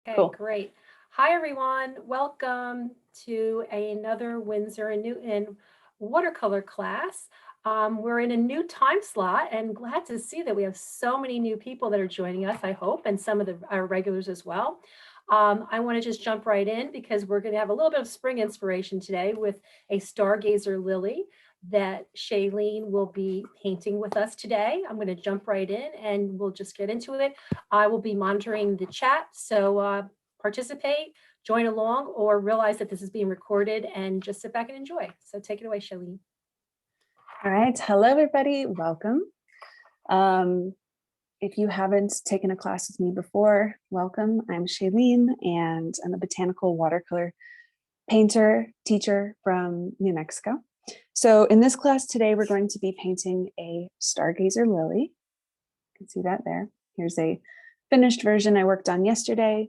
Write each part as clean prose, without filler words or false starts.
Okay, Cool. great. Hi, everyone. Welcome to another Winsor and Newton watercolor class. We're in a new time slot and glad to see that we have so many new people that are joining us, I hope, and some of our regulars as well. I want to just jump right in because we're going to have a little bit of spring inspiration today with a Stargazer lily that Shailene will be painting with us today. I'm going to jump right in and we'll just get into it. I will be monitoring the chat, so participate, join along, or realize that this is being recorded and just sit back and enjoy. So take it away, Shailene. All right. Hello, everybody. Welcome. If you haven't taken a class with me before, welcome. I'm Shailene, and I'm a botanical watercolor painter, teacher from New Mexico. So in this class today, we're going to be painting a Stargazer lily. You can see that there. Here's a finished version I worked on yesterday.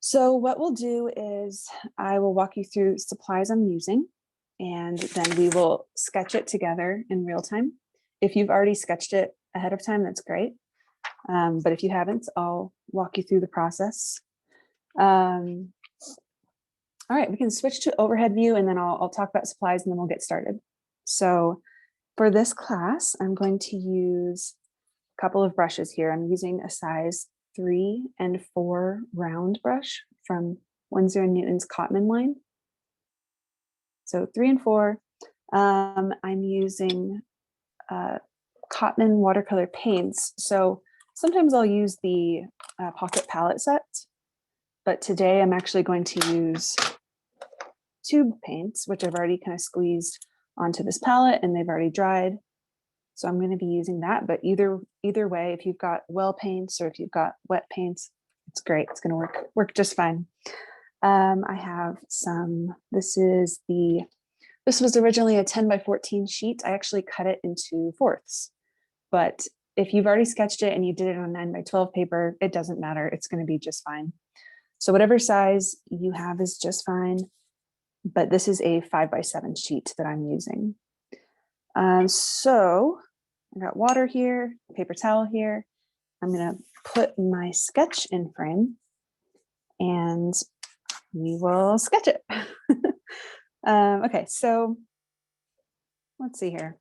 So what we'll do is I will walk you through supplies I'm using, and then we will sketch it together in real time. If you've already sketched it ahead of time, that's great. But if you haven't, I'll walk you through the process. All right, we can switch to overhead view, and then I'll talk about supplies, and then we'll get started. So for this class, I'm going to use a couple of brushes here. I'm using a size 3 and 4 round brush from Winsor & Newton's Cotman line. So 3 and 4. I'm using Cotman watercolor paints. So sometimes I'll use the pocket palette set, but today I'm actually going to use tube paints, which I've already kind of squeezed onto this palette and they've already dried. So I'm going to be using that, but either way, if you've got well paints or if you've got wet paints, it's great. It's going to work just fine. I have some, this was originally a 10 by 14 sheet. I actually cut it into fourths, but if you've already sketched it and you did it on 9 by 12 paper, it doesn't matter. It's going to be just fine. So whatever size you have is just fine, but this is a 5 by 7 sheet that I'm using. So I got water here, paper towel here. I'm going to put my sketch in frame and we will sketch it. Okay, so let's see here.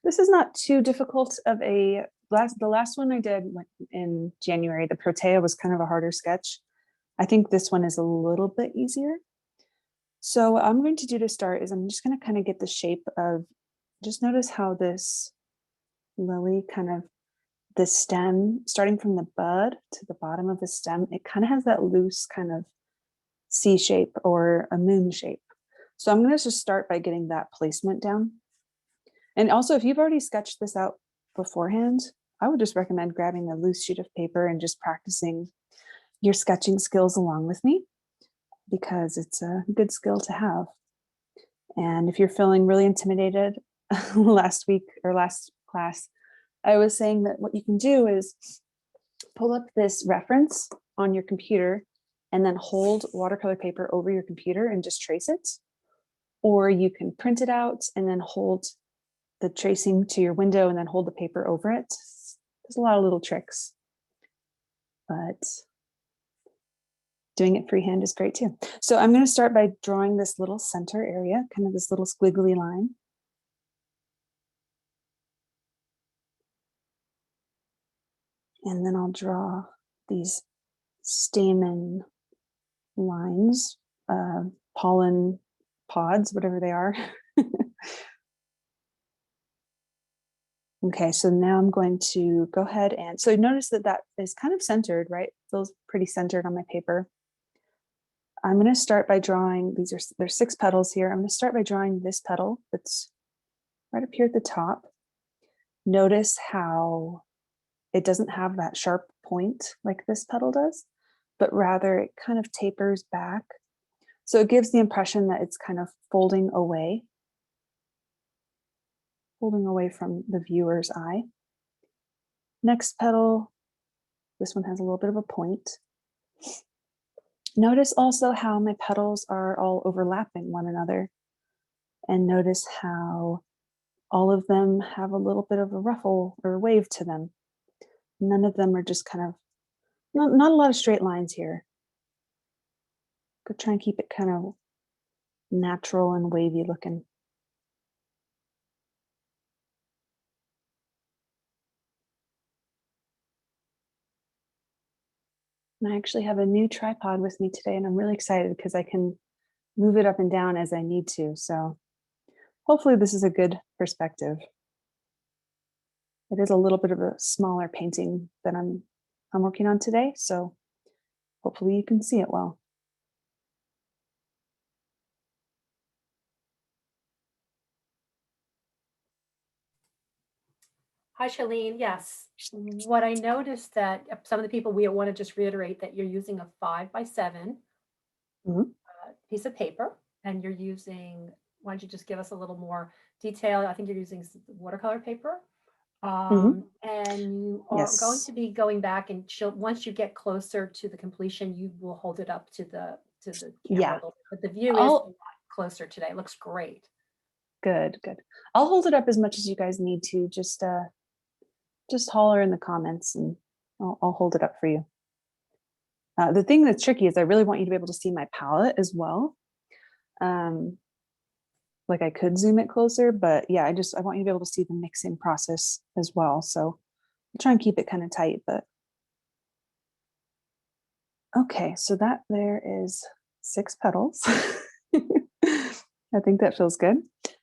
This is not too difficult of the last one I did in January, the Protea, was kind of a harder sketch. I think this one is a little bit easier. So what I'm going to do to start is I'm just going to kind of get the shape of, just notice how this lily the stem, starting from the bud to the bottom of the stem, it kind of has that loose kind of C shape or a moon shape. So I'm going to just start by getting that placement down. And also, if you've already sketched this out beforehand, I would just recommend grabbing a loose sheet of paper and just practicing your sketching skills along with me, because it's a good skill to have. And if you're feeling really intimidated, last class, I was saying that what you can do is pull up this reference on your computer and then hold watercolor paper over your computer and just trace it. Or you can print it out and then hold the tracing to your window and then hold the paper over it. There's a lot of little tricks, but doing it freehand is great too. So I'm going to start by drawing this little center area, kind of this little squiggly line. And then I'll draw these stamen lines, pollen pods, whatever they are. Okay, so now I'm going to go ahead and, so notice that is kind of centered, right? Feels pretty centered on my paper. I'm going to start by drawing, there's 6 petals here. I'm going to start by drawing this petal that's right up here at the top. Notice how it doesn't have that sharp point like this petal does, but rather it kind of tapers back. So it gives the impression that it's kind of folding away from the viewer's eye. Next petal, this one has a little bit of a point. Notice also how my petals are all overlapping one another. And notice how all of them have a little bit of a ruffle or wave to them. None of them are just kind of, not a lot of straight lines here. try and keep it kind of natural and wavy looking. And I actually have a new tripod with me today, and I'm really excited because I can move it up and down as I need to. So hopefully this is a good perspective. It is a little bit of a smaller painting that I'm working on today, so hopefully you can see it well. Hi, Shalene. Yes. What I noticed that some of the people, we want to just reiterate that you're using a 5x7 Mhm. piece of paper, and you're using, why don't you just give us a little more detail? I think you're using watercolor paper. Mhm. And you are going to Yes. be going back and once you get closer to the completion, you will hold it up to the camera a Yeah. little bit. But the view is a I'll lot closer today. It looks great. Good. I'll hold it up as much as you guys need to. Just holler in the comments and I'll hold it up for you. The thing that's tricky is I really want you to be able to see my palette as well. Like I could zoom it closer, but yeah, I want you to be able to see the mixing process as well. So I'll try and keep it kind of tight, but okay, so that there is 6 petals. I think that feels good.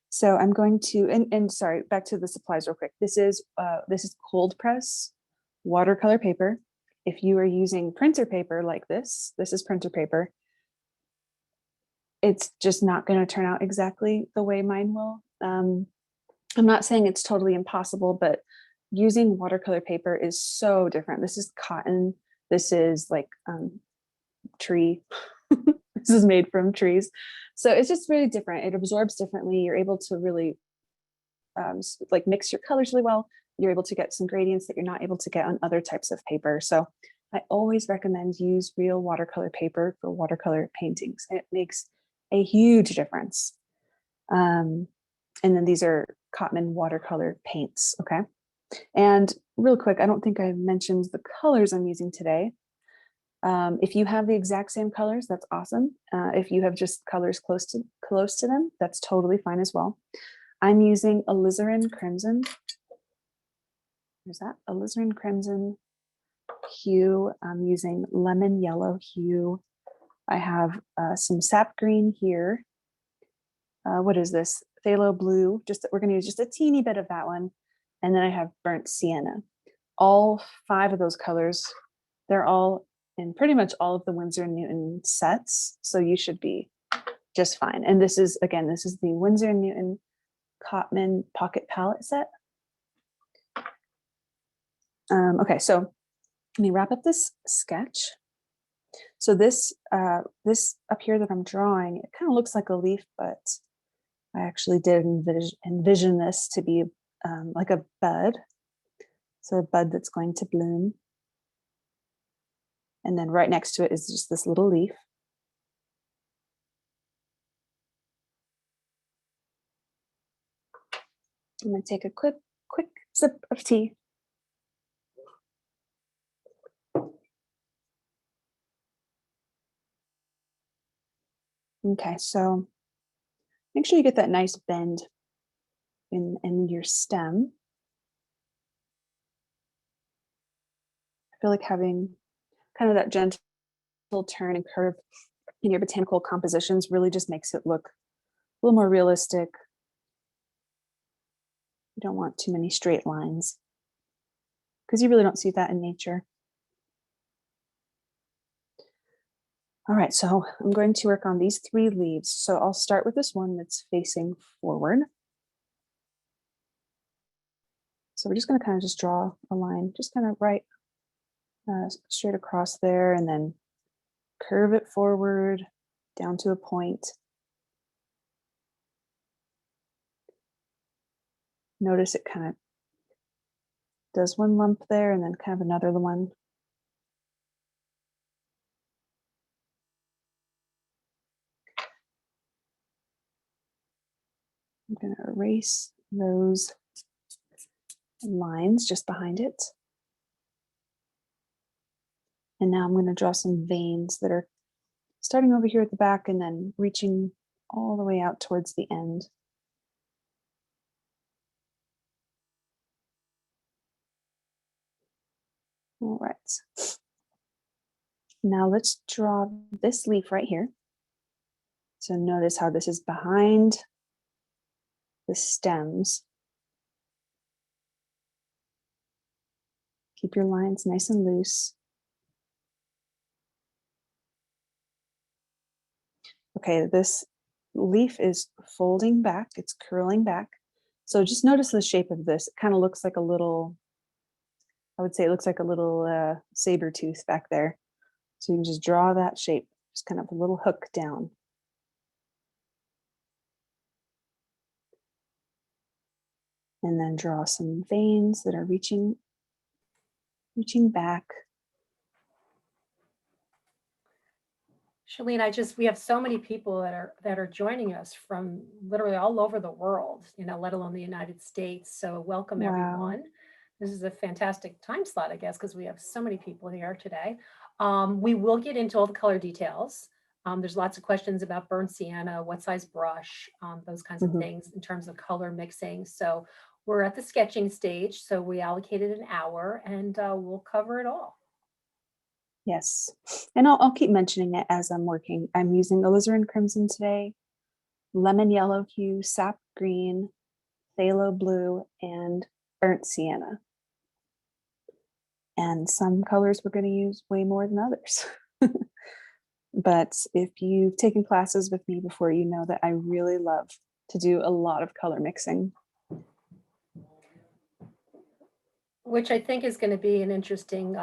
So I'm going to, and sorry, back to the supplies real quick. This is cold press watercolor paper. If you are using printer paper like this is printer paper. It's just not going to turn out exactly the way mine will. I'm not saying it's totally impossible, but using watercolor paper is so different. This is cotton. This is like tree. This is made from trees. So it's just really different. It absorbs differently. You're able to really like mix your colors really well. You're able to get some gradients that you're not able to get on other types of paper. So I always recommend use real watercolor paper for watercolor paintings. It makes a huge difference. And then these are Cotman watercolor paints, okay? And real quick, I don't think I mentioned the colors I'm using today. If you have the exact same colors, that's awesome. If you have just colors close to them, that's totally fine as well. I'm using Alizarin Crimson. There's that Alizarin Crimson hue. I'm using lemon yellow hue. I have some sap green here. What is this? Phthalo blue. We're going to use just a teeny bit of that one. And then I have burnt sienna. All 5 of those colors, they're all in pretty much all of the Winsor & Newton sets. So you should be just fine. And this is the Winsor & Newton Cotman Pocket Palette set. Okay, so let me wrap up this sketch. So this up here that I'm drawing, it kind of looks like a leaf, but I actually did envision this to be like a bud. So a bud that's going to bloom. And then right next to it is just this little leaf. I'm going to take a quick sip of tea. Okay, so make sure you get that nice bend in your stem. I feel like having kind of that gentle turn and curve in your botanical compositions really just makes it look a little more realistic. You don't want too many straight lines because you really don't see that in nature. All right, so I'm going to work on these 3 leaves. So I'll start with this one that's facing forward. So we're just going to kind of just draw a line, just kind of right straight across there, and then curve it forward down to a point. Notice it kind of does one lump there and then kind of another one. I'm going to erase those lines just behind it. And now I'm going to draw some veins that are starting over here at the back and then reaching all the way out towards the end. All right. Now let's draw this leaf right here. So notice how this is behind the stems. Keep your lines nice and loose. Okay, this leaf is folding back, it's curling back. So just notice the shape of this. It kind of looks like a little, I would say it looks like a little saber tooth back there. So you can just draw that shape, just kind of a little hook down. And then draw some veins that are reaching back. Shalene, we have so many people that are joining us from literally all over the world, let alone the United States. So welcome everyone. This is a fantastic time slot, I guess, because we have so many people here today. We will get into all the color details. There's lots of questions about burnt sienna, what size brush, those kinds of things in terms of color mixing. So we're at the sketching stage. So we allocated an hour and we'll cover it all. Yes, and I'll keep mentioning it as I'm working. I'm using alizarin crimson today, lemon yellow hue, sap green, phthalo blue, and burnt sienna. And some colors we're going to use way more than others. But if you've taken classes with me before, you know that I really love to do a lot of color mixing. Which I think is going to be an interesting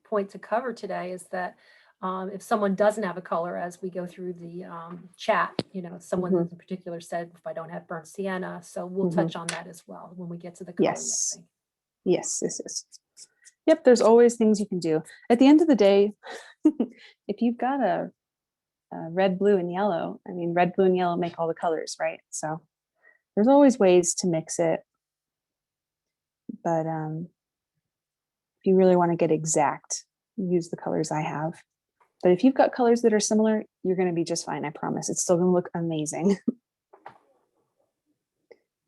point to cover today, is that if someone doesn't have a color, as we go through the chat, someone in particular said, if I don't have burnt sienna, so we'll touch on that as well when we get to the color mixing. Yes. Yep, there's always things you can do. At the end of the day, if you've got a red, blue, and yellow, I mean, red, blue, and yellow make all the colors, right? So there's always ways to mix it. But if you really want to get exact, use the colors I have. But if you've got colors that are similar, you're going to be just fine, I promise. It's still going to look amazing.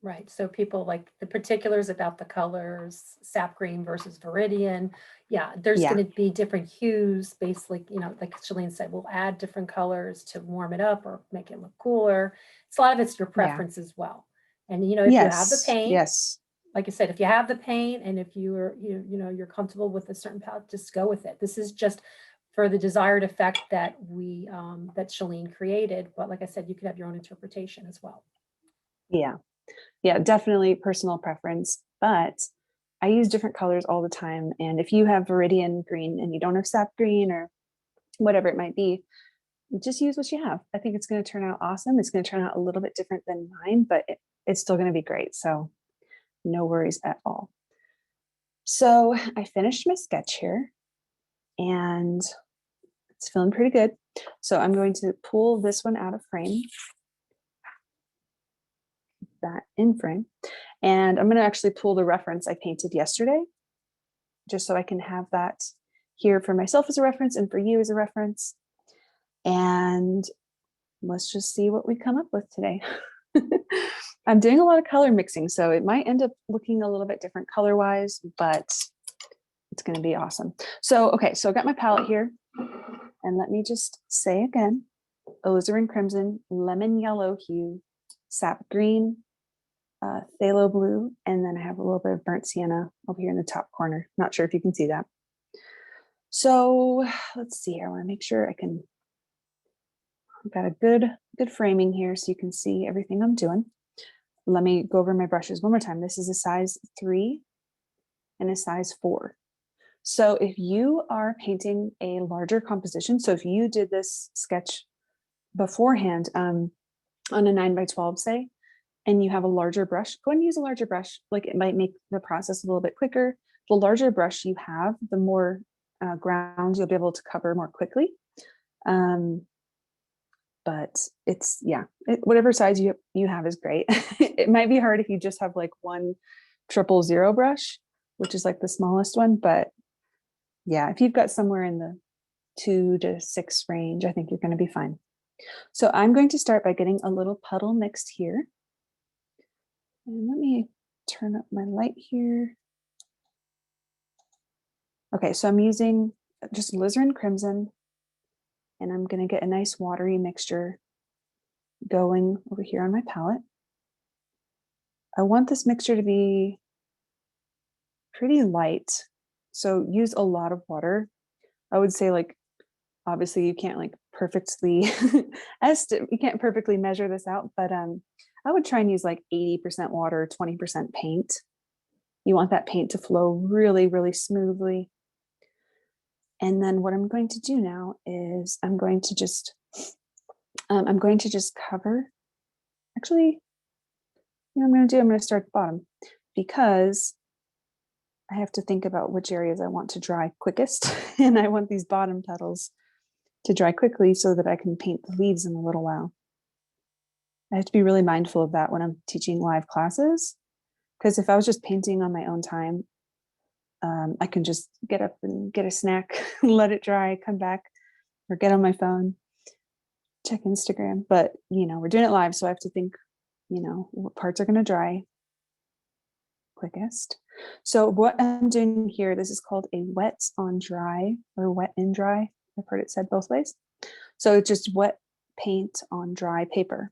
Right. So people like the particulars about the colors, sap green versus viridian. Yeah, there's going to be different hues. Basically, like Shalene said, we'll add different colors to warm it up or make it look cooler. So a lot of it's your preference as well. And if you have the paint, like I said, if you have the paint and if you're comfortable with a certain palette, just go with it. This is just for the desired effect that that Shalene created. But like I said, you could have your own interpretation as well. Yeah, definitely personal preference, but I use different colors all the time. And if you have viridian green and you don't have sap green or whatever it might be, just use what you have. I think it's going to turn out awesome. It's going to turn out a little bit different than mine, but it's still going to be great. So no worries at all. So I finished my sketch here and it's feeling pretty good. So I'm going to pull this one out of frame, that in frame, and I'm going to actually pull the reference I painted yesterday, just so I can have that here for myself as a reference and for you as a reference. And let's just see what we come up with today. I'm doing a lot of color mixing, so it might end up looking a little bit different color-wise, but it's going to be awesome. So, okay, so I got my palette here, and let me just say again, alizarin crimson, lemon yellow hue, sap green, phthalo blue, and then I have a little bit of burnt sienna over here in the top corner. Not sure if you can see that. So let's see here. I want to make sure I've got a good framing here so you can see everything I'm doing. Let me go over my brushes one more time. This is a size 3 and a size 4. So if you are painting a larger composition, so if you did this sketch beforehand on a 9x12, say, and you have a larger brush, go ahead and use a larger brush. Like, it might make the process a little bit quicker. The larger brush you have, the more ground you'll be able to cover more quickly. But it's, whatever size you have is great. It might be hard if you just have like one 000 brush, which is like the smallest one. But yeah, if you've got somewhere in the 2 to 6 range, I think you're going to be fine. So I'm going to start by getting a little puddle mixed here. And let me turn up my light here. Okay, so I'm using just alizarin crimson, and I'm going to get a nice watery mixture going over here on my palette. I want this mixture to be pretty light, so use a lot of water. I would say, like, obviously you can't like perfectly you can't perfectly measure this out, but I would try and use like 80% water, 20% paint. You want that paint to flow really, really smoothly. And then what I'm going to do now is I'm going to just cover. Actually, you know what I'm going to do? I'm going to start at the bottom because I have to think about which areas I want to dry quickest. And I want these bottom petals to dry quickly so that I can paint the leaves in a little while. I have to be really mindful of that when I'm teaching live classes, because if I was just painting on my own time, I can just get up and get a snack, let it dry, come back, or get on my phone, check Instagram. But, you know, we're doing it live, so I have to think, you know, what parts are going to dry quickest. So what I'm doing here, this is called a wet on dry or wet and dry. I've heard it said both ways. So it's just wet paint on dry paper.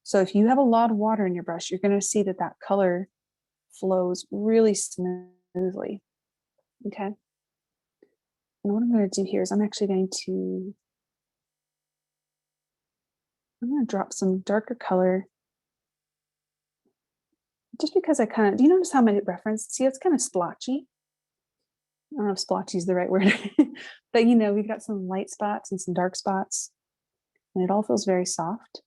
So if you have a lot of water in your brush, you're going to see that that color flows really smoothly. Okay. And what I'm going to do here is I'm going to drop some darker color just because I kind of, do you notice how my reference, see, it's kind of splotchy. I don't know if splotchy is the right word, but you know, we've got some light spots and some dark spots, and it all feels very soft.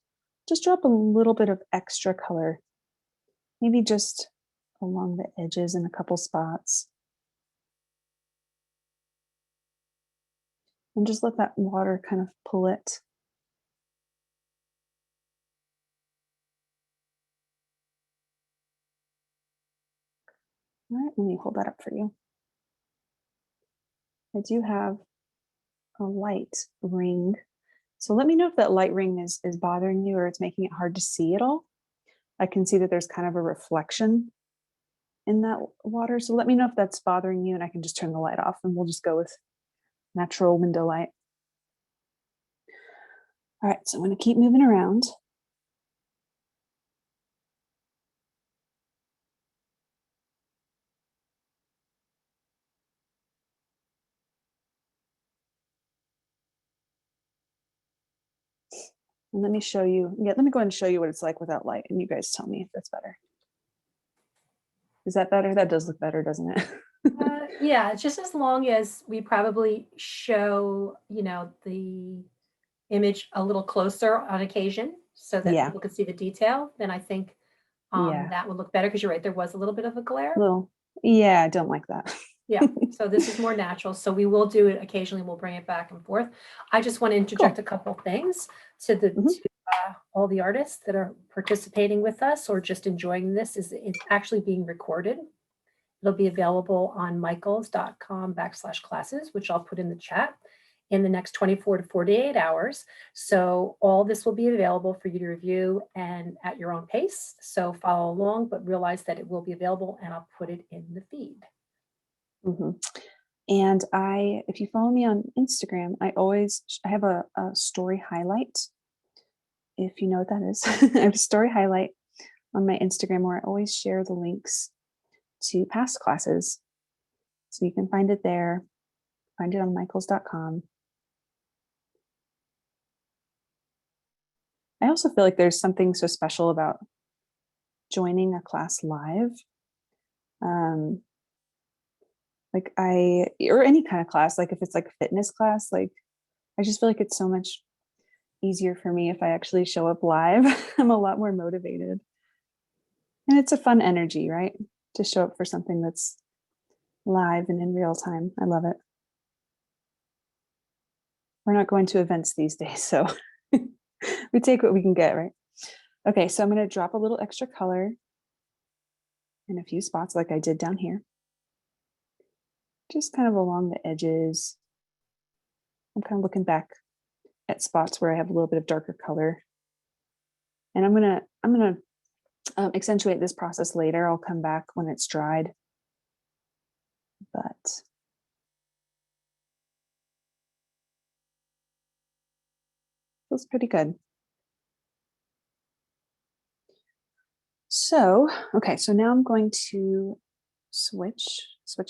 Just drop a little bit of extra color, maybe just along the edges in a couple spots. And just let that water kind of pull it. All right, let me hold that up for you. I do have a light ring. So let me know if that light ring is bothering you or it's making it hard to see at all. I can see that there's kind of a reflection in that water. So let me know if that's bothering you and I can just turn the light off and we'll just go with natural window light. All right, so I'm going to keep moving around. And let me show you, let me go ahead and show you what it's like without light and you guys tell me if that's better. Is that better? That does look better, doesn't it? Yeah, just as long as we probably show, you know, the image a little closer on occasion so that Yeah, people can see the detail, then I think yeah. that would look better because you're right, there was a little bit of a glare. Little, yeah, I don't like that. Yeah, so this is more natural. So we will do it occasionally. We'll bring it back and forth. I just want to interject Cool. a couple things to the Mhm. all the artists that are participating with us or just enjoying this. Is it's actually being recorded. It'll be available on michaels.com/classes, which I'll put in the chat in the next 24 to 48 hours. So all this will be available for you to review and at your own pace. So follow along, but realize that it will be available and I'll put it in the feed. Mhm. And if you follow me on Instagram, I have a story highlight. If you know what that is, I have a story highlight on my Instagram where I always share the links to past classes. So you can find it there, find it on michaels.com. I also feel like there's something so special about joining a class live. Or any kind of class, like if it's like a fitness class, like I just feel like it's so much easier for me if I actually show up live. I'm a lot more motivated. And it's a fun energy, right? To show up for something that's live and in real time. I love it. We're not going to events these days, so we take what we can get, right? Okay, so I'm going to drop a little extra color in a few spots like I did down here. Just kind of along the edges. I'm kind of looking back at spots where I have a little bit of darker color. And I'm gonna accentuate this process later. I'll come back when it's dried. But feels pretty good. So, okay, so now I'm going to switch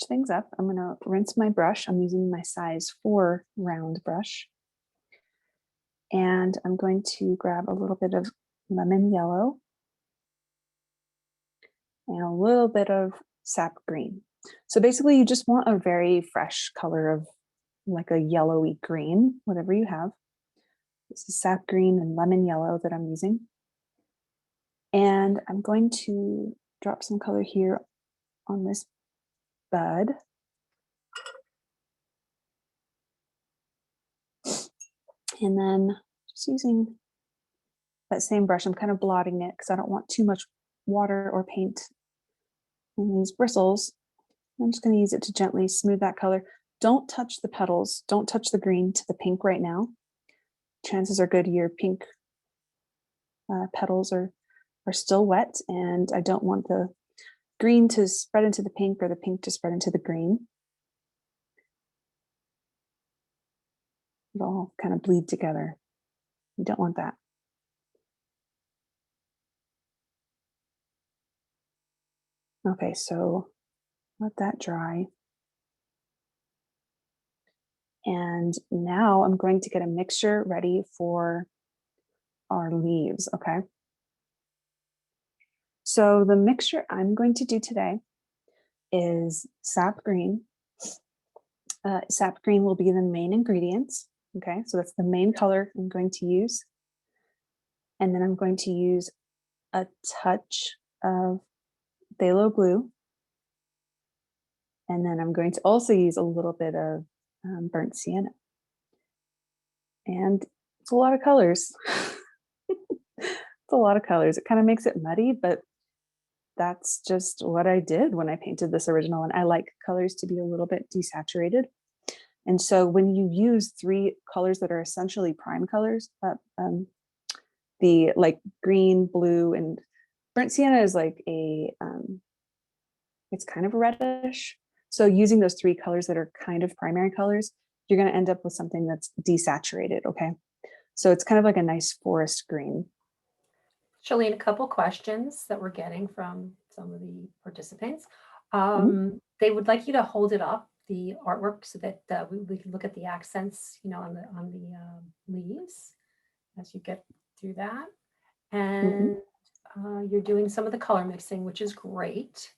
things up. I'm going to rinse my brush. I'm using my size 4 round brush. And I'm going to grab a little bit of lemon yellow and a little bit of sap green. So basically you just want a very fresh color of like a yellowy green, whatever you have. This is sap green and lemon yellow that I'm using. And I'm going to drop some color here on this bud. And then just using that same brush, I'm kind of blotting it because I don't want too much water or paint in these bristles. I'm just going to use it to gently smooth that color. Don't touch the petals. Don't touch the green to the pink right now. Chances are good your pink petals are still wet, and I don't want the green to spread into the pink or the pink to spread into the green. It all kind of bleed together. You don't want that. Okay, so let that dry. And now I'm going to get a mixture ready for our leaves, okay? So the mixture I'm going to do today is sap green. Sap green will be the main ingredients, okay? So that's the main color I'm going to use. And then I'm going to use a touch of phthalo blue. And then I'm going to also use a little bit of burnt sienna. And it's a lot of colors. It's a lot of colors. It kind of makes it muddy, but that's just what I did when I painted this original one. I like colors to be a little bit desaturated. And so when you use 3 colors that are essentially prime colors, the like green, blue, and burnt sienna is like a, it's kind of reddish. So using those 3 colors that are kind of primary colors, you're going to end up with something that's desaturated, okay? So it's kind of like a nice forest green. Shalene, a couple questions that we're getting from some of the participants. They would like you to hold it up, the artwork, so that we can look at the accents, you know, on the leaves as you get through that. And you're doing some of the color mixing, which is great.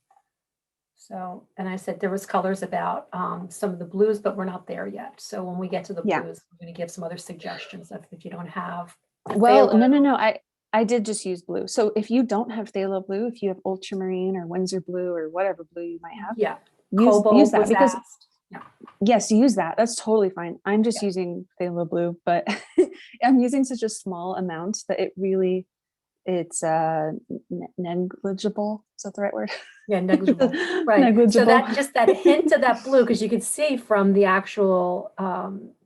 So, and I said there was colors about some of the blues, but we're not there yet. So when we get to the blues, we're going to give some other suggestions if you don't have. Well, no. I did just use blue. So if you don't have phthalo blue, if you have ultramarine or Winsor blue or whatever blue you might have, use that because yes, use that. That's totally fine. I'm just using phthalo blue, but I'm using such a small amount that it's negligible. Is that the right word? Yeah, negligible. Right. Negligible. So that just that hint of that blue, because you can see from the actual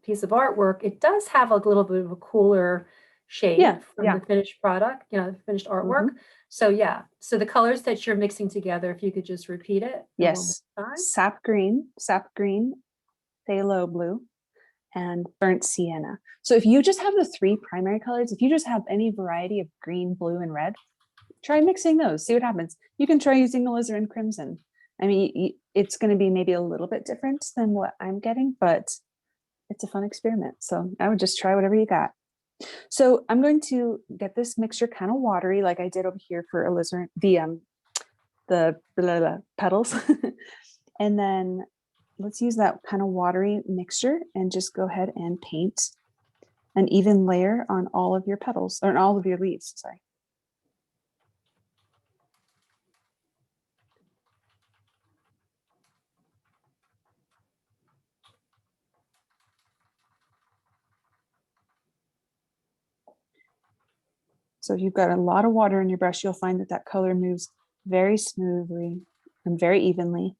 piece of artwork, it does have a little bit of a cooler shade from the finished product, you know, the finished artwork. So yeah, so the colors that you're mixing together, if you could just repeat it. Yes. Sap green, phthalo blue, and burnt sienna. So if you just have the 3 primary colors, if you just have any variety of green, blue, and red, try mixing those, see what happens. You can try using alizarin crimson. I mean, it's going to be maybe a little bit different than what I'm getting, but it's a fun experiment. So I would just try whatever you got. So I'm going to get this mixture kind of watery, like I did over here for alizarin, the petals. And then let's use that kind of watery mixture and just go ahead and paint an even layer on all of your petals, or on all of your leaves, sorry. So if you've got a lot of water in your brush, you'll find that that color moves very smoothly and very evenly.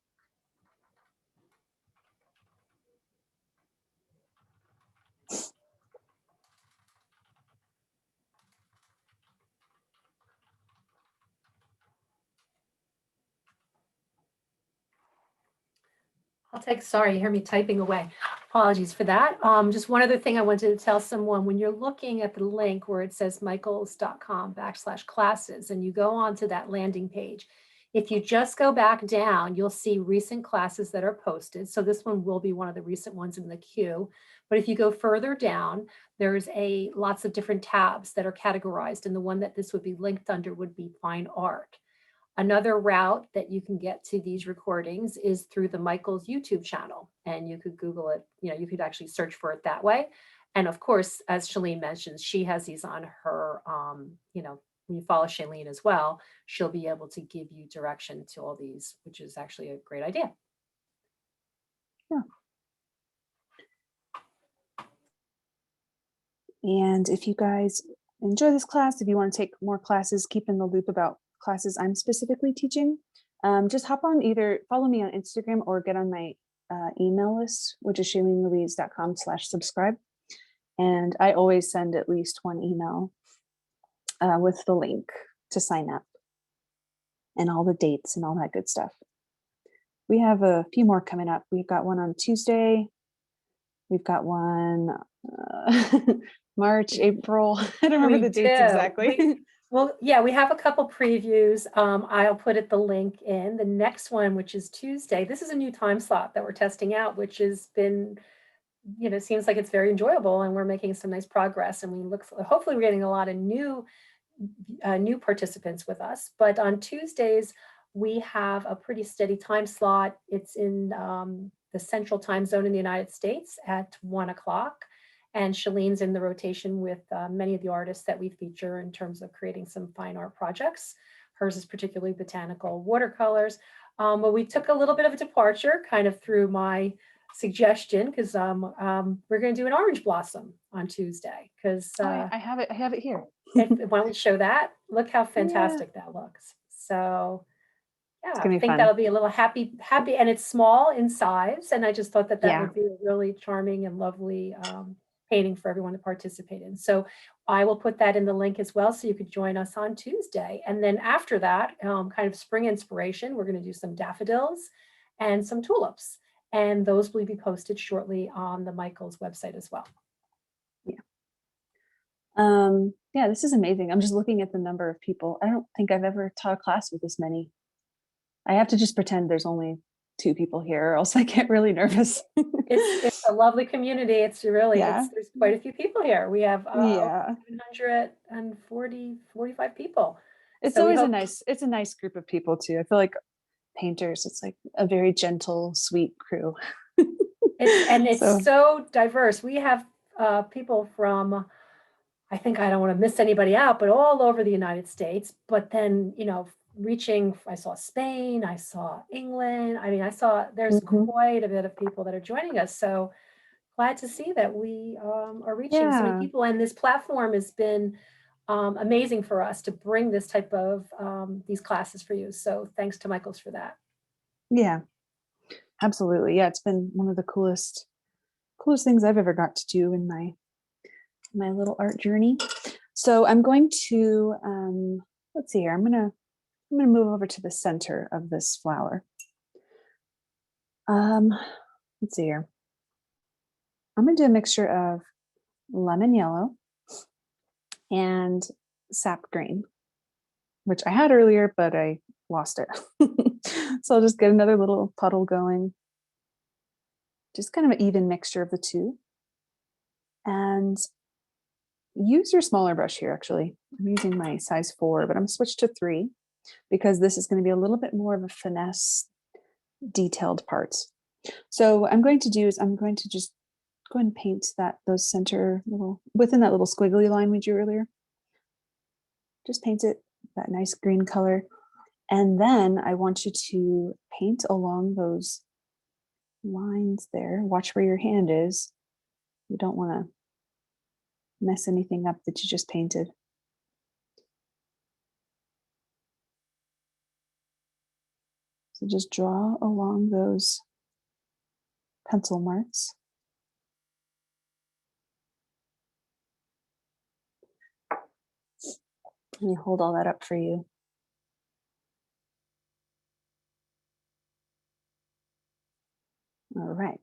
Sorry, you hear me typing away. Apologies for that. Just one other thing I wanted to tell someone, when you're looking at the link where it says michaels.com/classes and you go onto that landing page, if you just go back down, you'll see recent classes that are posted. So this one will be one of the recent ones in the queue. But if you go further down, there's lots of different tabs that are categorized. And the one that this would be linked under would be fine art. Another route that you can get to these recordings is through the Michaels YouTube channel, and you could Google it, you could actually search for it that way. And of course, as Shalene mentioned, she has these on her, when you follow Shalene as well, she'll be able to give you direction to all these, which is actually a great idea. Yeah. And if you guys enjoy this class, if you want to take more classes, keep in the loop about classes I'm specifically teaching, just hop on, either follow me on Instagram or get on my email list, which is shalenelouise.com/subscribe. And I always send at least one email with the link to sign up and all the dates and all that good stuff. We have a few more coming up. We've got one on Tuesday. We've got one March, April. I don't remember the dates exactly. Well, yeah, we have a couple previews. I'll put the link in. The next one, which is Tuesday, this is a new time slot that we're testing out, which has been, seems like it's very enjoyable, and we're making some nice progress. And hopefully we're getting a lot of new participants with us. But on Tuesdays, we have a pretty steady time slot. It's in the central time zone in the United States at 1 o'clock. And Shalene's in the rotation with many of the artists that we feature in terms of creating some fine art projects. Hers is particularly botanical watercolors. But we took a little bit of a departure kind of through my suggestion, because we're going to do an orange blossom on Tuesday. Because I have it here. why don't we show that? Look how fantastic that looks. So yeah, I think that'll be a little happy, and it's small in size. And I just thought that would be a really charming and lovely painting for everyone to participate in. So I will put that in the link as well, so you could join us on Tuesday. And then after that, kind of spring inspiration, we're going to do some daffodils and some tulips. And those will be posted shortly on the Michaels website as well. Yeah, this is amazing. I'm just looking at the number of people. I don't think I've ever taught a class with this many. I have to just pretend there's only 2 people here, or else I get really nervous. It's a lovely community. It's really, there's quite a few people here. We have 745 people. It's always a nice group of people too. I feel like painters, it's like a very gentle, sweet crew. It's so diverse. We have people from, I don't want to miss anybody out, but all over the United States. But then, I saw Spain, I saw England. There's quite a bit of people that are joining us. So glad to see that we are reaching so many people. And this platform has been amazing for us to bring this type of these classes for you. So thanks to Michaels for that. Yeah, absolutely. Yeah, it's been one of the coolest things I've ever got to do in my little art journey. So I'm going to let's see here. I'm gonna move over to the center of this flower. Let's see here. I'm gonna do a mixture of lemon yellow and sap green, which I had earlier, but I lost it. So I'll just get another little puddle going. Just kind of an even mixture of the two. And use your smaller brush here, actually. I'm using my size 4, but I'm switched to 3 because this is going to be a little bit more of a finesse, detailed parts. So what I'm going to do is I'm going to just go ahead and paint those center within that little squiggly line we drew earlier. Just paint it that nice green color. And then I want you to paint along those lines there. Watch where your hand is. You don't want to mess anything up that you just painted. So just draw along those pencil marks. Let me hold all that up for you.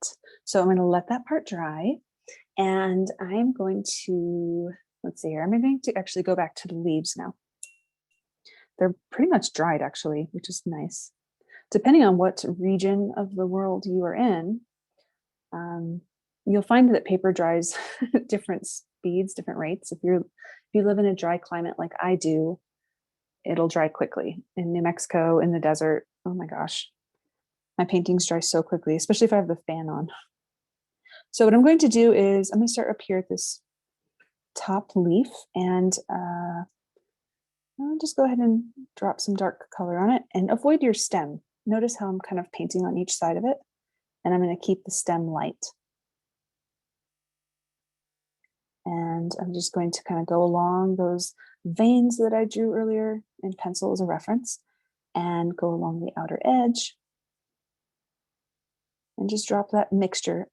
it. So I'm going to let that part dry, and I'm going to, let's see here, I'm going to actually go back to the leaves now. They're pretty much dried actually, which is nice. Depending on what region of the world you are in, you'll find that paper dries at different speeds, different rates. If you live in a dry climate like I do, it'll dry quickly. In New Mexico, in the desert, oh my gosh, my paintings dry so quickly, especially if I have the fan on. So what I'm going to do is I'm going to start up here at this top leaf, and I'll just go ahead and drop some dark color on it and avoid your stem. Notice how I'm kind of painting on each side of it, and I'm going to keep the stem light. And I'm just going to kind of go along those veins that I drew earlier in pencil as a reference, and go along the outer edge and just drop that mixture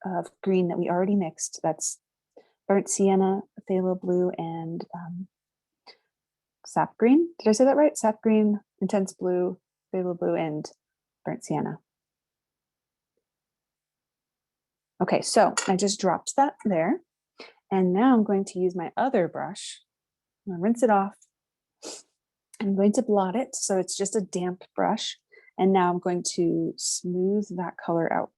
of green that we already mixed. That's burnt sienna, phthalo blue, and sap green. Did I say that right? Sap green, intense blue, phthalo blue, and burnt sienna. Okay, so I just dropped that there. And now I'm going to use my other brush. I'm going to rinse it off. I'm going to blot it so it's just a damp brush. And now I'm going to smooth that color out.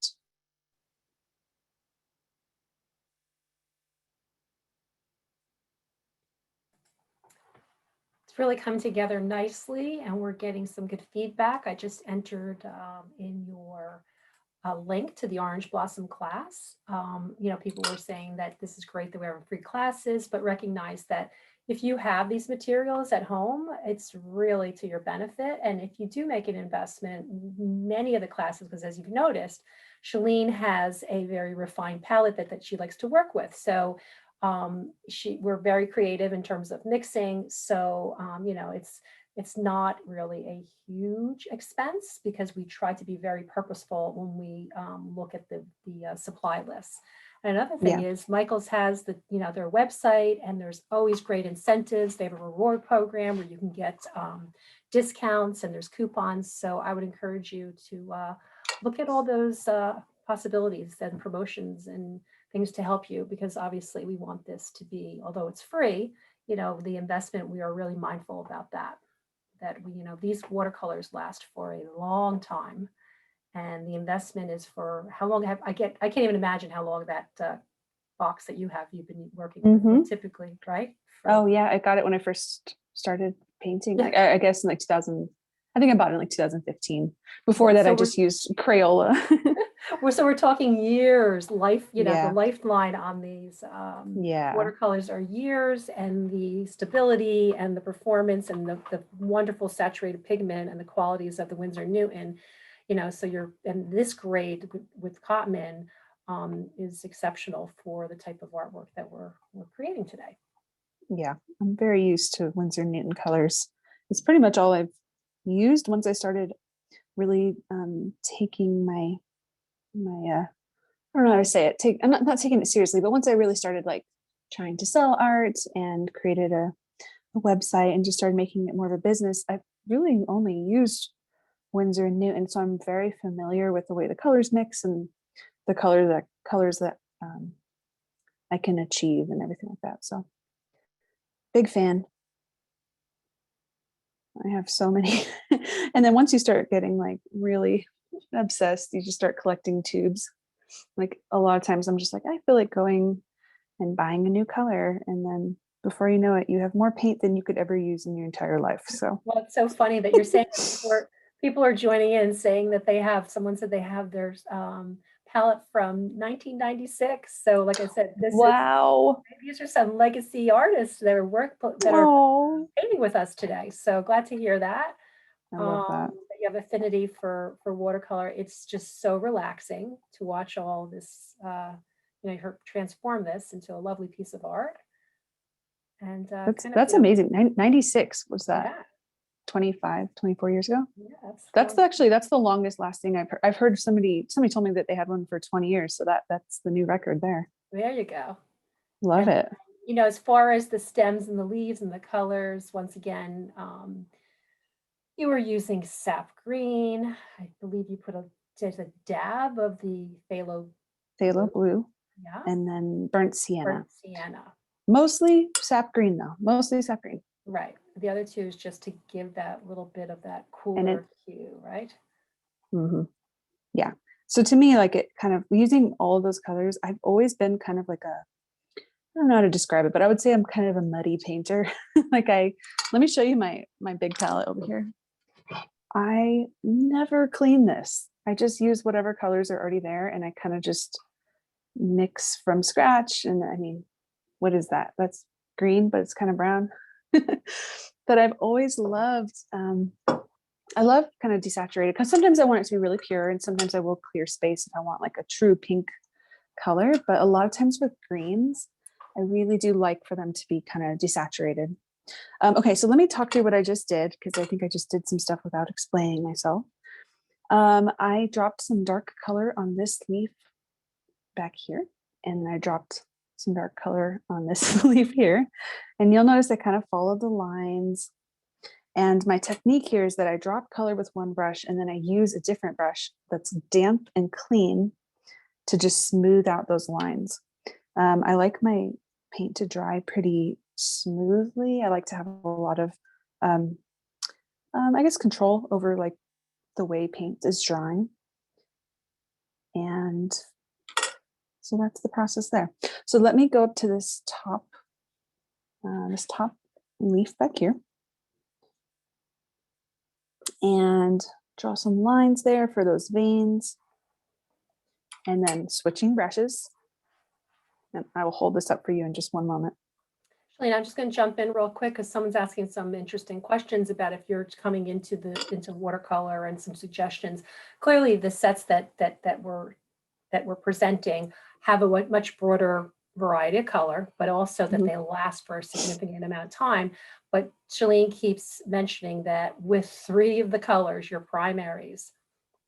It's really come together nicely, and we're getting some good feedback. I just entered in your link to the Orange Blossom class. People were saying that this is great that we're having free classes, but recognize that if you have these materials at home, it's really to your benefit. And if you do make an investment, many of the classes, because as you've noticed, Shalene has a very refined palette that she likes to work with. So we're very creative in terms of mixing. So, it's not really a huge expense because we try to be very purposeful when we look at the supply lists. And another thing is Michael's has their website, and there's always great incentives. They have a reward program where you can get discounts, and there's coupons. So I would encourage you to look at all those possibilities and promotions and things to help you, because obviously we want this to be, although it's free, the investment, we are really mindful about that these watercolors last for a long time, and the investment is for how long I can't even imagine how long that box that you've been working with typically, right? Oh yeah, I got it when I first started painting. I guess in like 2000. I think I bought it in like 2015. Before that, I just used Crayola. So we're talking years, the lifeline on these watercolors are years, and the stability and the performance and the wonderful saturated pigment and the qualities of the Winsor Newton, so and this grade with Cotman is exceptional for the type of artwork that we're creating today. Yeah, I'm very used to Winsor Newton colors. It's pretty much all I've used once I started really taking my I don't know how to say it. I'm not taking it seriously, but once I really started like trying to sell art and created a website and just started making it more of a business, I've really only used Winsor and Newton, so I'm very familiar with the way the colors mix and the colors that I can achieve and everything like that. So big fan. I have so many. And then once you start getting like really obsessed, you just start collecting tubes. Like a lot of times I'm just like, I feel like going and buying a new color, and then before you know it, you have more paint than you could ever use in your entire life. So well, it's so funny that you're saying that people are joining in saying that someone said they have their palette from 1996. So like I said, these are some legacy artists that are painting with us today. So glad to hear that. I love that. You have affinity for watercolor. It's just so relaxing to watch all this, her transform this into a lovely piece of art. And that's amazing. 96 was that? Yeah. 24 years ago. Yes. That's the longest lasting I've heard. Somebody told me that they had one for 20 years. So that's the new record there. There you go. Love it. As far as the stems and the leaves and the colors, once again, you were using sap green. I believe you put a there's a dab of the phthalo Phthalo blue. blue, Yeah. and then burnt sienna. Burnt sienna. Mostly sap green though, mostly sap green. Right. The other two is just to give that little bit of that And it, cooler hue, right? yeah. So to me, like it kind of using all of those colors, I've always been kind of like a, I don't know how to describe it, but I would say I'm kind of a muddy painter. Like let me show you my big palette over here. I never clean this. I just use whatever colors are already there and I kind of just mix from scratch. And I mean, what is that? That's green, but it's kind of brown. But I've always loved, I love kind of desaturated because sometimes I want it to be really pure and sometimes I will clear space if I want like a true pink color. But a lot of times with greens, I really do like for them to be kind of desaturated. Okay, so let me talk through what I just did because I think I just did some stuff without explaining myself. I dropped some dark color on this leaf back here, and I dropped some dark color on this leaf here. And you'll notice I kind of followed the lines. And my technique here is that I drop color with one brush and then I use a different brush that's damp and clean to just smooth out those lines. I like my paint to dry pretty smoothly. I like to have a lot of, I guess, control over like the way paint is drying. And so that's the process there. So let me go up to this top leaf back here and draw some lines there for those veins. And then switching brushes. And I will hold this up for you in just one moment. Shalene, I'm just going to jump in real quick because someone's asking some interesting questions about if you're coming into watercolor and some suggestions. Clearly, the sets that we're presenting have a much broader variety of color, but also that they last for a significant amount of time. But Shalene keeps mentioning that with 3 of the colors, your primaries,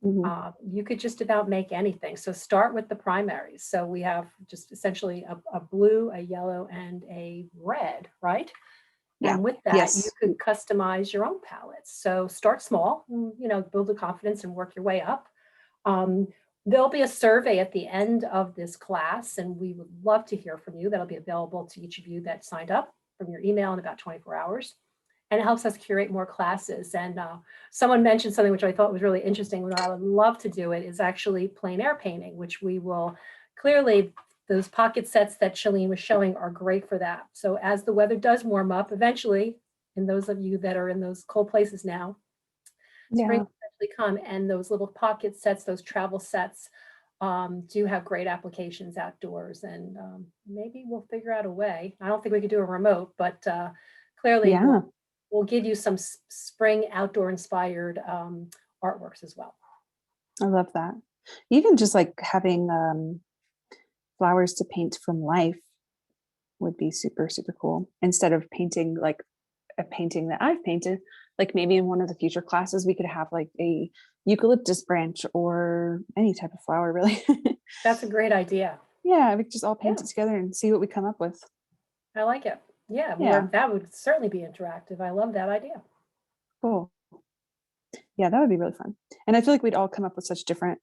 you could just about make anything. So start with the primaries. So we have just essentially a blue, a yellow, and a red, right? Yeah. And with that, you could customize your own palettes. So start small, build the confidence and work your way up. There'll be a survey at the end of this class, and we would love to hear from you. That'll be available to each of you that signed up from your email in about 24 hours. And it helps us curate more classes. And someone mentioned something which I thought was really interesting. What I would love to do it is actually plein air painting, which we will clearly, those pocket sets that Shalene was showing are great for that. So as the weather does warm up, eventually, and those of you that are in those cold places now, spring will eventually come, and those little pocket sets, those travel sets, do have great applications outdoors. And maybe we'll figure out a way. I don't think we could do a remote, but clearly we'll give you some spring outdoor inspired artworks as well. I love that. Even just like having flowers to paint from life would be super, super cool. Instead of painting like a painting that I've painted, like maybe in one of the future classes, we could have like a eucalyptus branch or any type of flower, really. That's a great idea. Yeah, we could just all paint it together and see what we come up with. I like it. Yeah, that would certainly be interactive. I love that idea. Cool. Yeah, that would be really fun. And I feel like we'd all come up with such different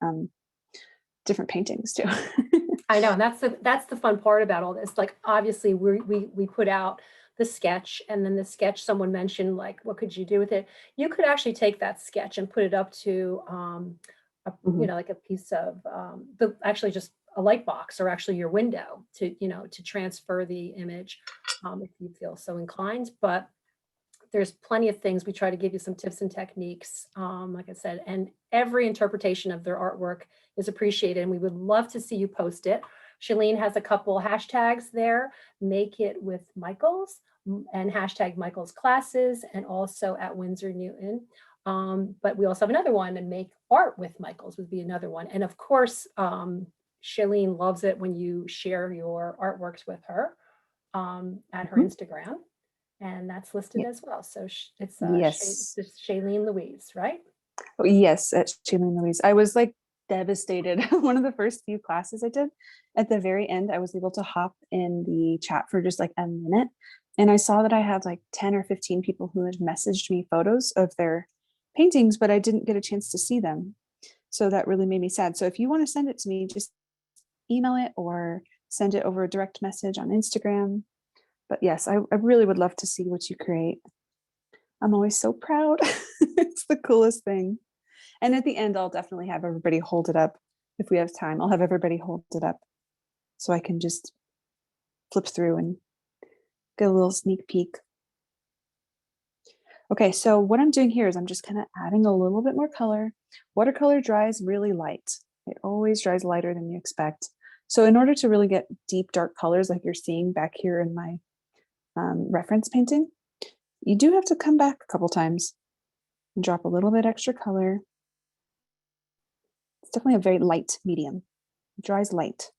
paintings too. I know, and that's the fun part about all this. Like, obviously, we put out the sketch, and then the sketch, someone mentioned, like, what could you do with it? You could actually take that sketch and put it up to like a piece of actually just a light box, or actually your window to transfer the image if you feel so inclined. But there's plenty of things. We try to give you some tips and techniques, like I said, and every interpretation of their artwork is appreciated, and we would love to see you post it. Shalene has a couple hashtags there: Make It with Michaels and hashtag Michaels Classes, and also at Winsor Newton. But we also have another one, and Make Art with Michaels would be another one. And of course, Shalene loves it when you share your artworks with her at her Instagram. And that's listed as well. So it's Shailene Louise, right? Oh, yes, at Shailene Louise. I was like devastated. One of the first few classes I did, at the very end, I was able to hop in the chat for just like a minute. And I saw that I had like 10 or 15 people who had messaged me photos of their paintings, but I didn't get a chance to see them. So that really made me sad. So if you want to send it to me, just email it or send it over a direct message on Instagram. But yes, I really would love to see what you create. I'm always so proud. It's the coolest thing. And at the end, I'll definitely have everybody hold it up. If we have time, I'll have everybody hold it up so I can just flip through and get a little sneak peek. Okay, so what I'm doing here is I'm just kind of adding a little bit more color. Watercolor dries really light. It always dries lighter than you expect. So in order to really get deep, dark colors like you're seeing back here in my reference painting, you do have to come back a couple times and drop a little bit extra color. It's definitely a very light medium. It dries light.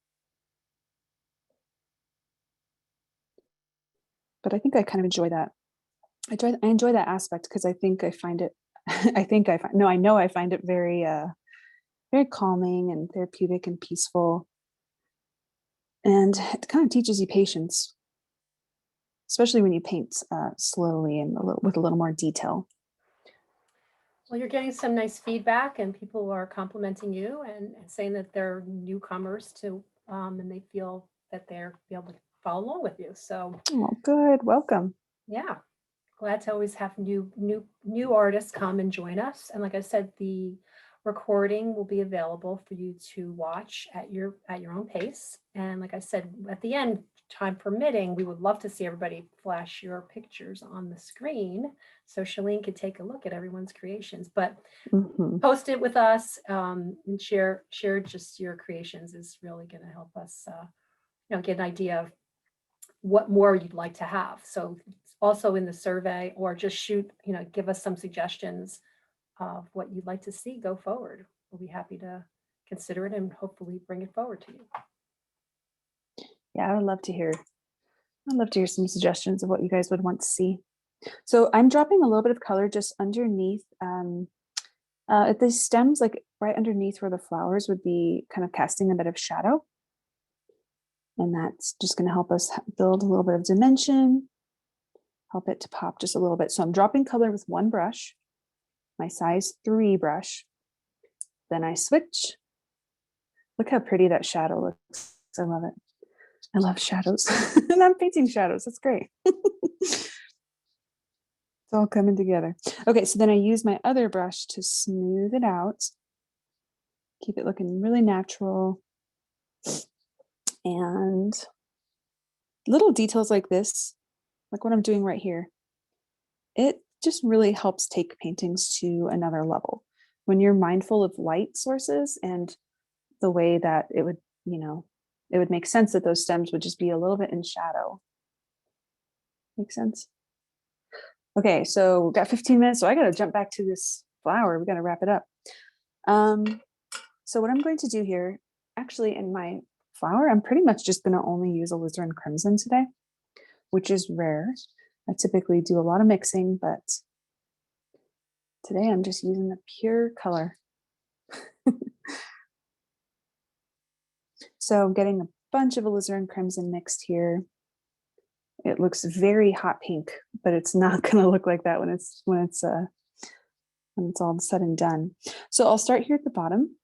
But I think I kind of enjoy that. I enjoy that aspect because I think I find it, I know I find it very, very calming and therapeutic and peaceful. And it kind of teaches you patience, especially when you paint slowly and with a little more detail. Well, you're getting some nice feedback and people are complimenting you and saying that they're newcomers to, and they feel that they're be able to follow along with you. So Oh, good. Welcome. yeah, glad to always have new artists come and join us. And like I said, the recording will be available for you to watch at your own pace. And like I said, at the end, time permitting, we would love to see everybody flash your pictures on the screen so Shalene could take a look at everyone's creations. But post it with us and share just your creations is really going to help us get an idea of what more you'd like to have. So also in the survey, or just shoot, give us some suggestions of what you'd like to see go forward. We'll be happy to consider it and hopefully bring it forward to you. Yeah, I'd love to hear some suggestions of what you guys would want to see. So I'm dropping a little bit of color just underneath at the stems, like right underneath where the flowers would be, kind of casting a bit of shadow. And that's just going to help us build a little bit of dimension, help it to pop just a little bit. So I'm dropping color with one brush, my size 3 brush. Then I switch. Look how pretty that shadow looks. I love it. I love shadows. And I'm painting shadows. That's great. It's all coming together. Okay, so then I use my other brush to smooth it out. Keep it looking really natural. And little details like this, like what I'm doing right here, it just really helps take paintings to another level. When you're mindful of light sources and the way that it would, it would make sense that those stems would just be a little bit in shadow. Make sense? Okay, so we've got 15 minutes, so I gotta jump back to this flower. We gotta wrap it up. So what I'm going to do here, actually in my flower, I'm pretty much just gonna only use alizarin crimson today, which is rare. I typically do a lot of mixing, but today I'm just using the pure color. So I'm getting a bunch of alizarin crimson mixed here. It looks very hot pink, but it's not going to look like that when it's all said and done. So I'll start here at the bottom,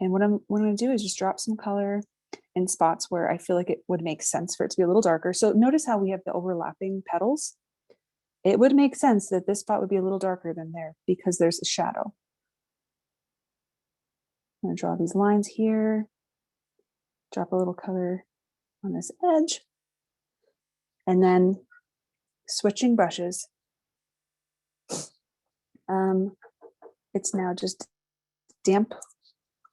and what I'm going to do is just drop some color in spots where I feel like it would make sense for it to be a little darker. So notice how we have the overlapping petals. It would make sense that this spot would be a little darker than there because there's a shadow. I'm going to draw these lines here, drop a little color on this edge, and then switching brushes. It's now just damp,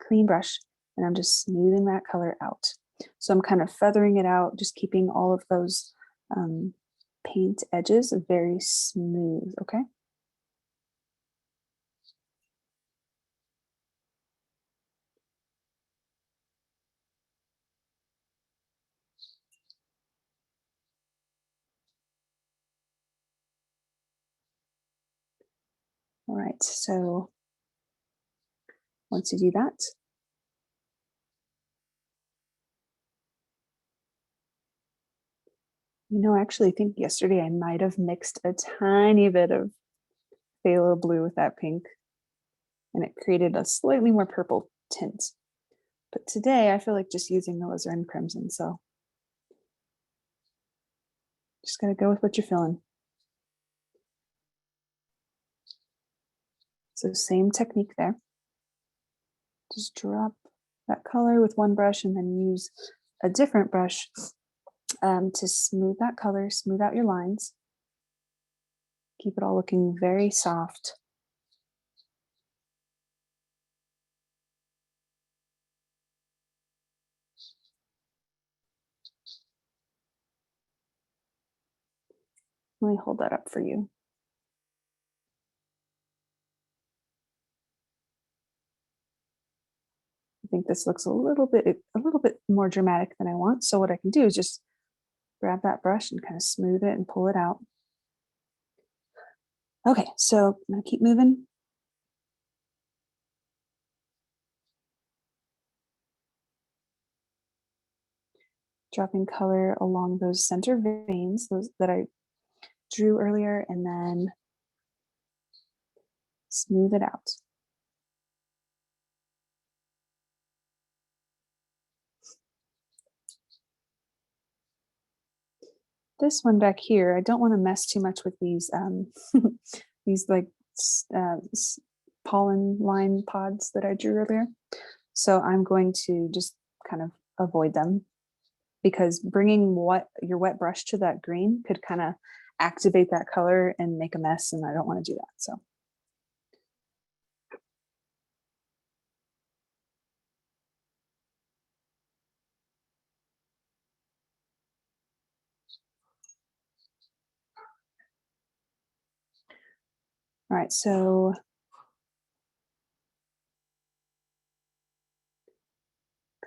clean brush, and I'm just smoothing that color out. So I'm kind of feathering it out, just keeping all of those paint edges very smooth, okay? All right, so once you do that, I actually think yesterday I might have mixed a tiny bit of phthalo blue with that pink. and it created a slightly more purple tint. But today I feel like just using the Alizarin crimson, so just gotta go with what you're feeling. So same technique there. Just drop that color with one brush and then use a different brush to smooth that color, smooth out your lines. Keep it all looking very soft. Let me hold that up for you. I think this looks a little bit more dramatic than I want. So what I can do is just grab that brush and kind of smooth it and pull it out. Okay, so I'm gonna keep moving. Dropping color along those center veins, those that I drew earlier, and then smooth it out. This one back here, I don't want to mess too much with these these like pollen line pods that I drew earlier. So I'm going to just kind of avoid them, because bringing your wet brush to that green could kind of activate that color and make a mess, and I don't want to do that. So all right, so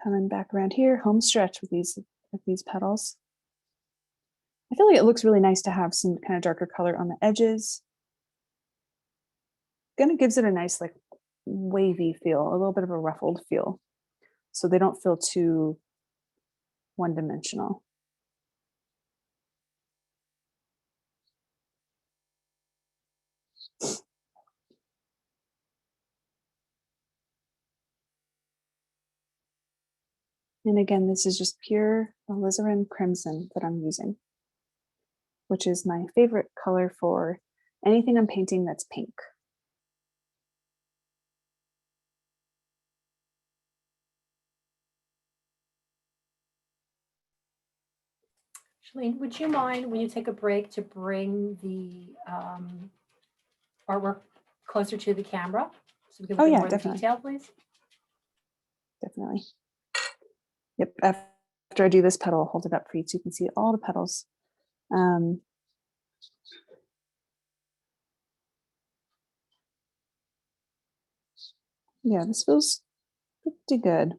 coming back around here, home stretch with these petals. I feel like it looks really nice to have some kind of darker color on the edges. Kind of gives it a nice like wavy feel, a little bit of a ruffled feel, so they don't feel too one-dimensional. And again, this is just pure alizarin crimson that I'm using, which is my favorite color for anything I'm painting that's pink. Shalene, would you mind when you take a break to bring the artwork closer to the camera so we can look at more of the detail, please? Definitely. Yep. After I do this petal, I'll hold it up for you so you can see all the petals. Yeah, this feels pretty good.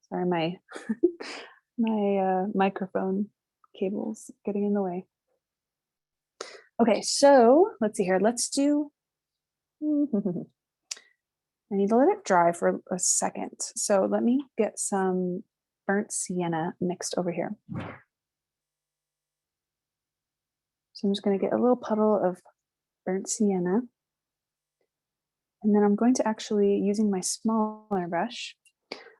Sorry, my my microphone cable's getting in the way. Okay, so let's see here. Let's do. I need to let it dry for a second. So let me get some burnt sienna mixed over here. So I'm just going to get a little puddle of burnt sienna. And then I'm going to actually, using my smaller brush,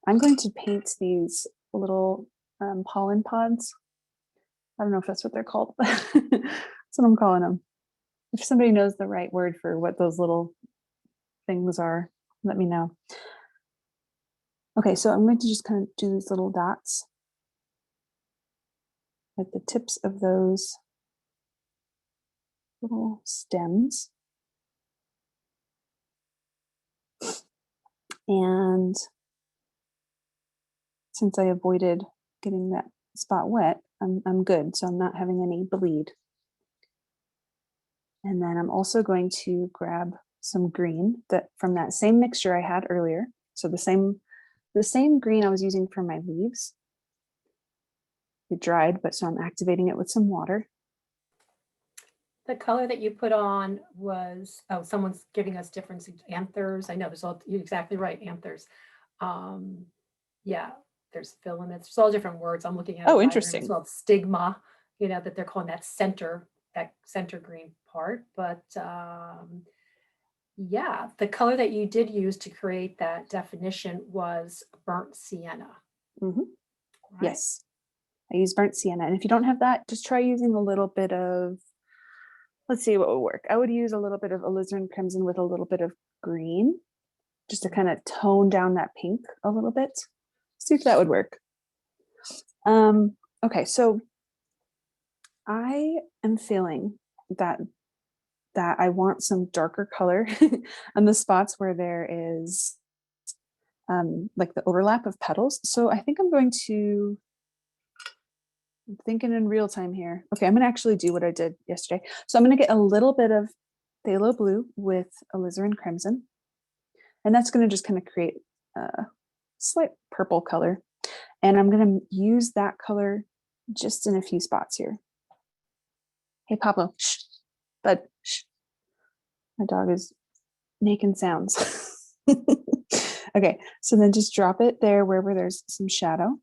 I'm going to paint these little pollen pods. I don't know if that's what they're called, but that's what I'm calling them. If somebody knows the right word for what those little things are, let me know. Okay, so I'm going to just kind of do these little dots at the tips of those little stems. And since I avoided getting that spot wet, I'm good. So I'm not having any bleed. And then I'm also going to grab some green from that same mixture I had earlier. So the same green I was using for my leaves. It dried, but so I'm activating it with some water. The color that you put on was, oh, someone's giving us different anthers. I know there's all, you're exactly right, anthers. Yeah, there's filaments. There's all different words. I'm looking at. Oh, interesting. As well, stigma. you know, that they're calling that center green part. But yeah, the color that you did use to create that definition was burnt sienna, Mhm. right? Yes, I use burnt sienna. And if you don't have that, just try using a little bit of, let's see what will work. I would use a little bit of alizarin crimson with a little bit of green, just to kind of tone down that pink a little bit. See if that would work. Okay, so I am feeling that I want some darker color on the spots where there is like the overlap of petals. So I think I'm thinking in real time here. Okay, I'm gonna actually do what I did yesterday. So I'm gonna get a little bit of phthalo blue with alizarin crimson. And that's gonna just kind of create a slight purple color. And I'm gonna use that color just in a few spots here. Hey, Pablo, shh, bud, shh. My dog is making sounds. Okay, so then just drop it there wherever there's some shadow.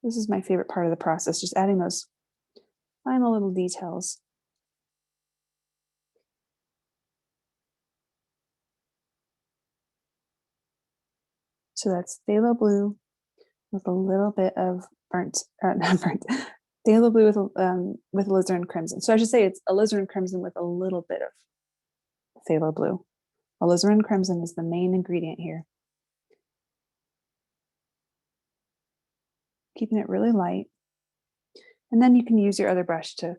This is my favorite part of the process, just adding those final little details. So that's phthalo blue with a little bit of not burnt, phthalo blue with alizarin crimson. So I should say it's alizarin crimson with a little bit of phthalo blue. Alizarin crimson is the main ingredient here. Keeping it really light. And then you can use your other brush to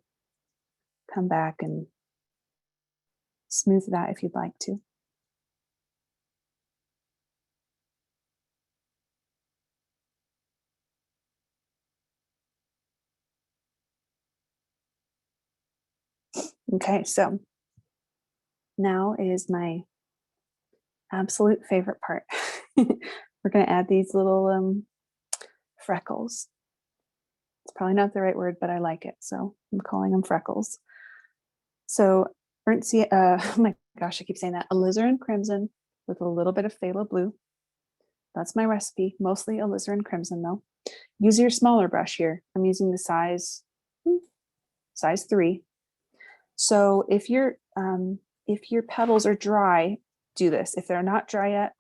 come back and smooth that if you'd like to. Okay, so now is my absolute favorite part. We're going to add these little freckles. It's probably not the right word, but I like it, so I'm calling them freckles. So oh my gosh, I keep saying that. Alizarin crimson with a little bit of phthalo blue. That's my recipe, mostly alizarin crimson though. Use your smaller brush here. I'm using the size 3. So if your petals are dry, do this. If they're not dry yet,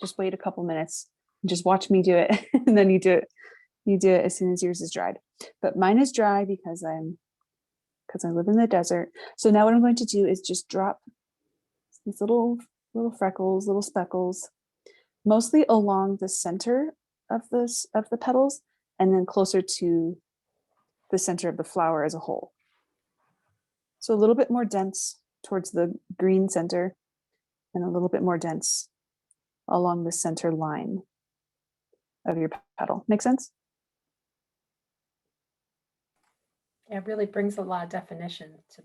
just wait a couple minutes and just watch me do it. And then you do it as soon as yours is dried. But mine is dry because I live in the desert. So now what I'm going to do is just drop these little freckles, little speckles, mostly along the center of the petals, and then closer to the center of the flower as a whole. So a little bit more dense towards the green center and a little bit more dense along the center line of your petal. Make sense? It really brings a lot of definition to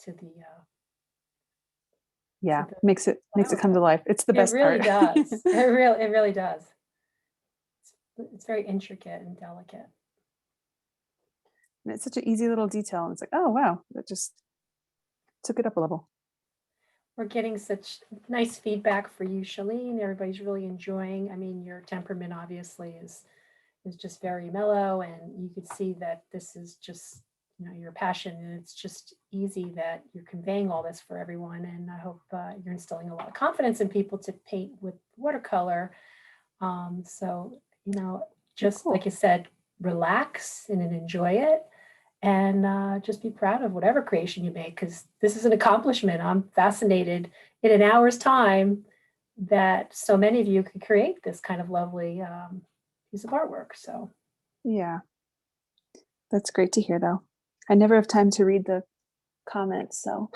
the Yeah, makes it flower. come to life. It's the best It really part. does. It really does. It's very intricate and delicate. And it's such an easy little detail. And it's like, oh wow, that just took it up a level. We're getting such nice feedback for you, Shalene. Everybody's really enjoying. I mean, your temperament obviously is just very mellow, and you could see that this is just, you know, your passion, and it's just easy that you're conveying all this for everyone. And I hope you're instilling a lot of confidence in people to paint with watercolor. So, you know, just Cool. like you said, relax and enjoy it, and just be proud of whatever creation you make, because this is an accomplishment. I'm fascinated in an hour's time that so many of you could create this kind of lovely piece of artwork. So Yeah, that's great to hear though. I never have time to read the comments, so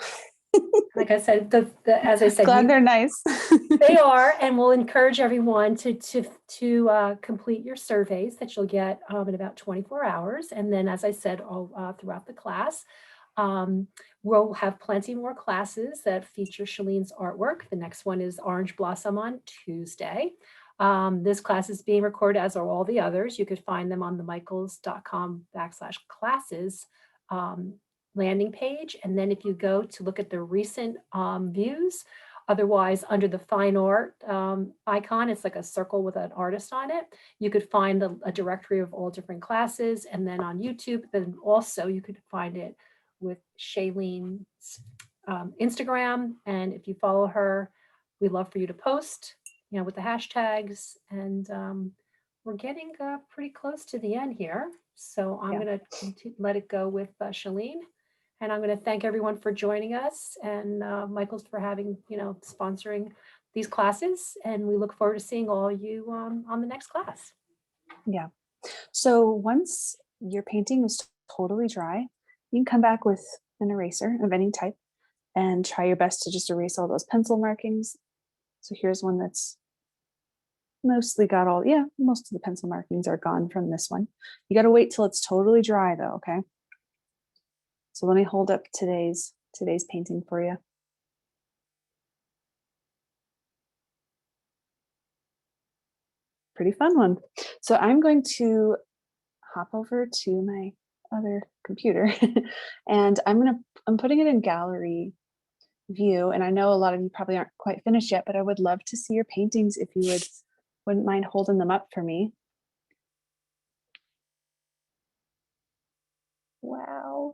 like I said, as I said, glad they're nice. they are, and we'll encourage everyone to complete your surveys that you'll get in about 24 hours. And then, as I said, all throughout the class, we'll have plenty more classes that feature Shalene's artwork. The next one is Orange Blossom on Tuesday. This class is being recorded, as are all the others. You could find them on themichaels.com/classes landing page. And then if you go to look at the recent views, otherwise under the fine art icon, it's like a circle with an artist on it. You could find a directory of all different classes. And then on YouTube, then also you could find it with Shailene's Instagram. And if you follow her, we'd love for you to post, with the hashtags. And we're getting pretty close to the end here. So I'm going to let it go with Shailene. And I'm going to thank everyone for joining us, and Michael's for having, sponsoring these classes. And we look forward to seeing all you on the next class. Yeah. So once your painting is totally dry, you can come back with an eraser of any type and try your best to just erase all those pencil markings. So here's one that's mostly got most of the pencil markings are gone from this one. You got to wait till it's totally dry though, okay? So let me hold up today's painting for you. Pretty fun one. So I'm going to hop over to my other computer and I'm putting it in gallery view. And I know a lot of you probably aren't quite finished yet, but I would love to see your paintings if you wouldn't mind holding them up for me. Wow.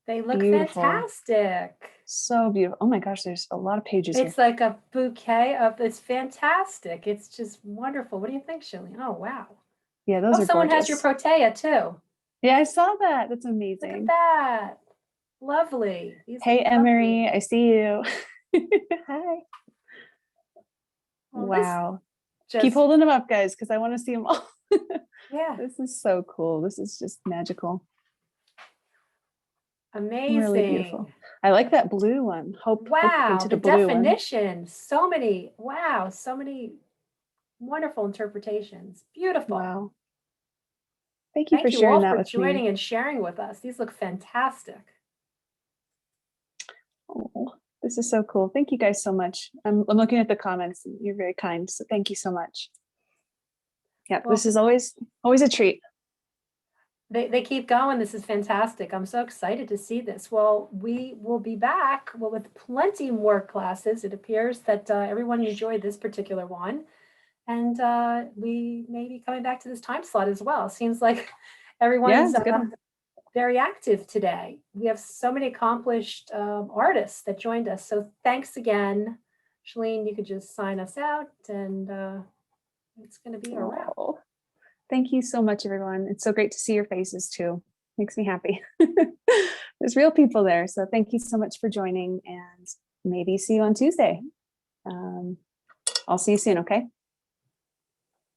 They look beautiful. Fantastic. So beautiful. Oh my gosh, there's a lot of pages here. It's like a bouquet of, it's fantastic. It's just wonderful. What do you think, Shailene? Oh, wow. Yeah, those are someone gorgeous. has your protea too. Yeah, I saw that. That's amazing. Look at that. Lovely. Hey, Emery, I see you. Hi. Well, wow. Keep holding them up, guys, because I want to see them all. Yeah. This is so cool. This is just magical. Amazing. Really beautiful. I like that blue one. Hope into the blue definition. One. So many wonderful interpretations. Beautiful. Wow. Thank you for sharing that with me. Thank you all for joining and sharing with us. These look fantastic. Oh, this is so cool. Thank you guys so much. I'm looking at the comments. You're very kind. So thank you so much. Yeah, well, this is always a treat. They keep going. This is fantastic. I'm so excited to see this. Well, we will be back with plenty more classes. It appears that everyone enjoyed this particular one. And we may be coming back to this time slot as well. Seems like everyone's very active today. We have so many accomplished artists that joined us. So thanks again. Shailene, you could just sign us out, and it's going to be a wrap. Thank you so much, everyone. It's so great to see your faces too. Makes me happy. There's real people there. So thank you so much for joining, and maybe see you on Tuesday. I'll see you soon, okay?